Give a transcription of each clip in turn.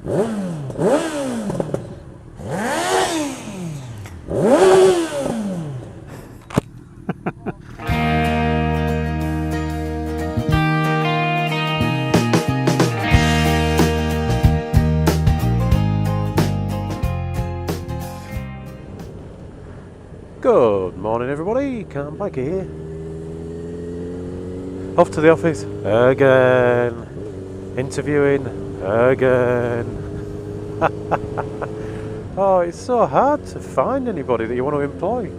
Good morning everybody, Cam Biker here. Off to the office again. Interviewing again. Oh, it's so hard to find anybody that you want to employ.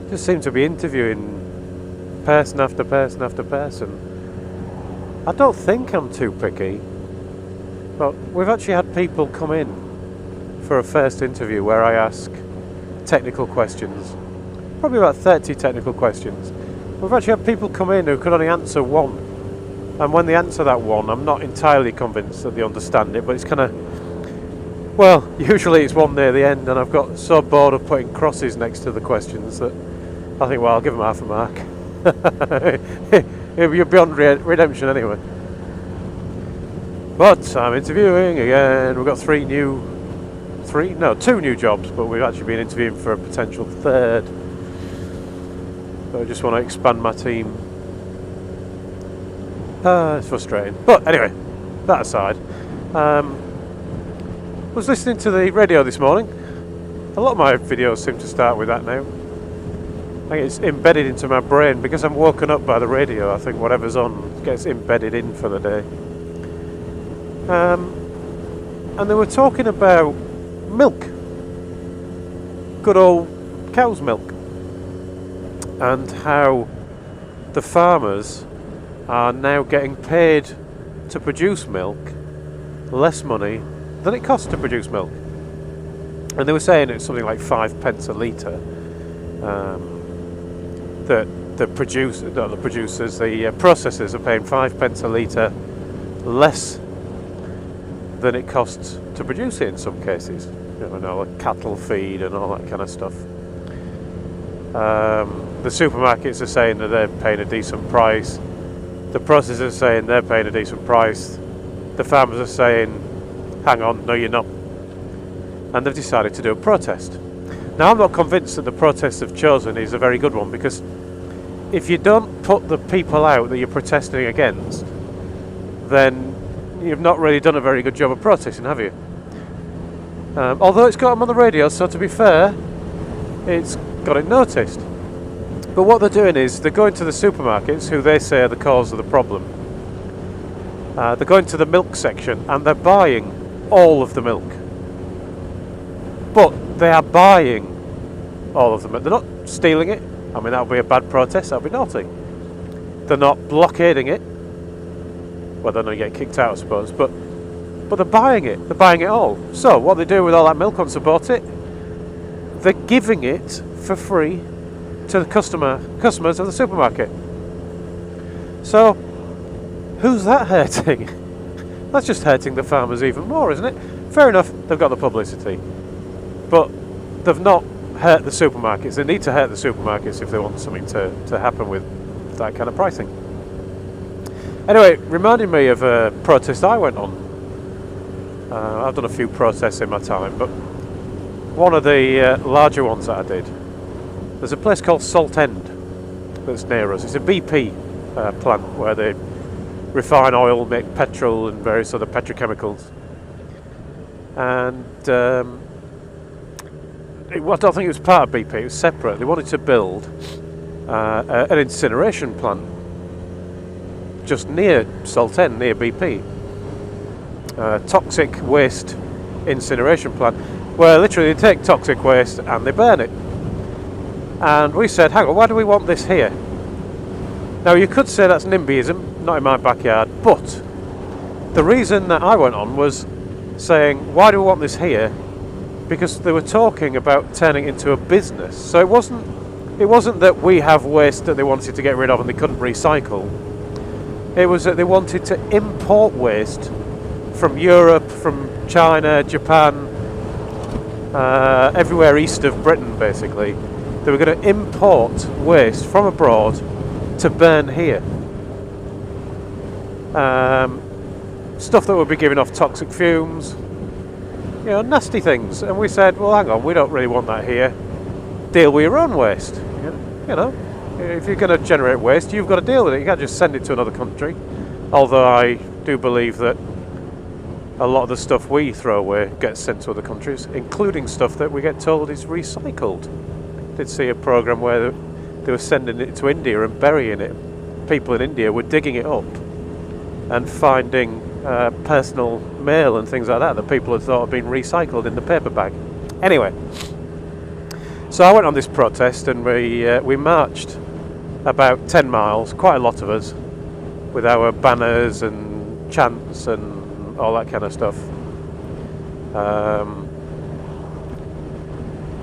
Just seem to be interviewing person after person after person. I don't think I'm too picky, but we've actually had people come in for a first interview where I ask technical questions, probably about 30 technical questions. We've actually had people come in who could only answer one, and when they answer that one, I'm not entirely convinced that they understand it, but it's kind of, well, usually it's one near the end, and I've got so bored of putting crosses next to the questions that I think, well, I'll give them half a mark. You're beyond redemption anyway. But I'm interviewing again. We've got two new jobs, but we've actually been interviewing for a potential third. So I just want to expand my team. It's frustrating. But anyway, that aside, I was listening to the radio this morning. A lot of my videos seem to start with that now. I think it's embedded into my brain because I'm woken up by the radio. I think whatever's on gets embedded in for the day. And they were talking about milk, good old cow's milk, and how the farmers are now getting paid to produce milk less money than it costs to produce milk. And they were saying it's something like 5 pence a litre that the processors are paying 5 pence a litre less than it costs to produce it in some cases. You know, like cattle feed and all that kind of stuff. The supermarkets are saying that they're paying a decent price. The processors are saying they're paying a decent price. The farmers are saying, hang on, no you're not. And they've decided to do a protest. Now I'm not convinced that the protest they've chosen is a very good one, because if you don't put the people out that you're protesting against, then you've not really done a very good job of protesting, have you? Although it's got them on the radio, so to be fair, it's got it noticed. But what they're doing is they're going to the supermarkets, who they say are the cause of the problem. They're going to the milk section and they're buying all of the milk. But they are buying all of the milk. They're not stealing it. I mean, that would be a bad protest. That would be naughty. They're not blockading it. Well, they're going to get kicked out, I suppose. But they're buying it. They're buying it all. So what they do with all that milk once they bought it, they're giving it for free to the customers of the supermarket. So who's that hurting? That's just hurting the farmers even more, isn't it? Fair enough, they've got the publicity, but they've not hurt the supermarkets. They need to hurt the supermarkets if they want something to happen with that kind of pricing. Anyway, reminding me of a protest I went on. I've done a few protests in my time, but one of the larger ones that I did, there's a place called Salt End that's near us. It's a BP plant where they refine oil, make petrol and various other petrochemicals. And I don't think it was part of BP, it was separate. They wanted to build an incineration plant just near Salt End, near BP. Toxic waste incineration plant, where literally they take toxic waste and they burn it. And we said, hang on, why do we want this here? Now you could say that's NIMBYism, not in my backyard, but the reason that I went on was saying, why do we want this here? Because they were talking about turning it into a business. So it wasn't that we have waste that they wanted to get rid of and they couldn't recycle. It was that they wanted to import waste from Europe, from China, Japan, everywhere east of Britain basically. They were going to import waste from abroad to burn here. stuff that would be giving off toxic fumes, you know, nasty things. And we said, well, hang on, we don't really want that here. Deal with your own waste. You know, if you're going to generate waste, you've got to deal with it. You can't just send it to another country. Although I do believe that a lot of the stuff we throw away gets sent to other countries, including stuff that we get told is recycled. I did see a program where they were sending it to India and burying it. People in India were digging it up and finding personal mail and things like that people had thought had been recycled in the paper bag. Anyway, so I went on this protest and we marched about 10 miles, quite a lot of us, with our banners and chants and all that kind of stuff.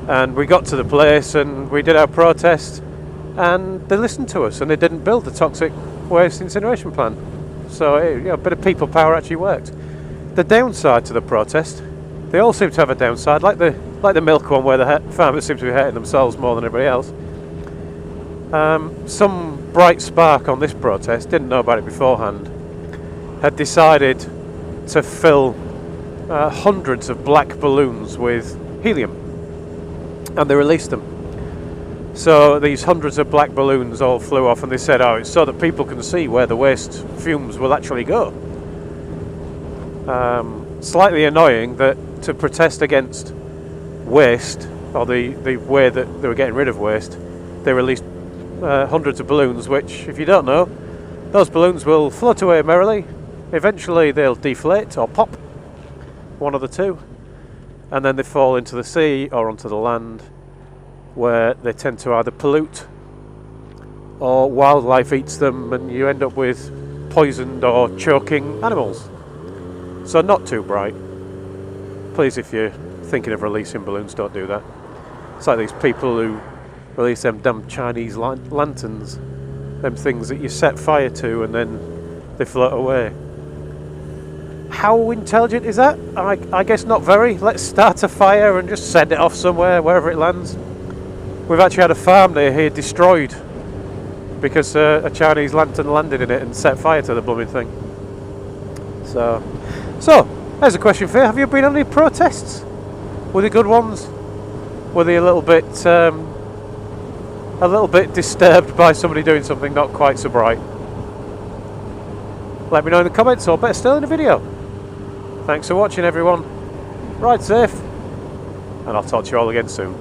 And we got to the place and we did our protest, and they listened to us and they didn't build the toxic waste incineration plant. So a bit of people power actually worked. The downside to the protest, they all seem to have a downside, like the milk one where the farmers seem to be hurting themselves more than everybody else. Some bright spark on this protest, didn't know about it beforehand, had decided to fill hundreds of black balloons with helium, and they released them. So these hundreds of black balloons all flew off, and they said, oh, it's so that people can see where the waste fumes will actually go. Slightly annoying that to protest against waste, or the way that they were getting rid of waste, they released hundreds of balloons, which, if you don't know, those balloons will float away merrily. Eventually they'll deflate or pop, one of the two, and then they fall into the sea or onto the land, where they tend to either pollute or wildlife eats them and you end up with poisoned or choking animals. So not too bright. Please, if you're thinking of releasing balloons, don't do that. It's like these people who release them damn Chinese lanterns, them things that you set fire to and then they float away. How intelligent is that? I guess not very. Let's start a fire and just send it off somewhere, wherever it lands. We've actually had a farm near here destroyed because a Chinese lantern landed in it and set fire to the blooming thing. So there's a question for you. Have you been on any protests? Were they good ones? Were they a little bit disturbed by somebody doing something not quite so bright? Let me know in the comments, or better still in the video. Thanks for watching, everyone. Ride safe, and I'll talk to you all again soon.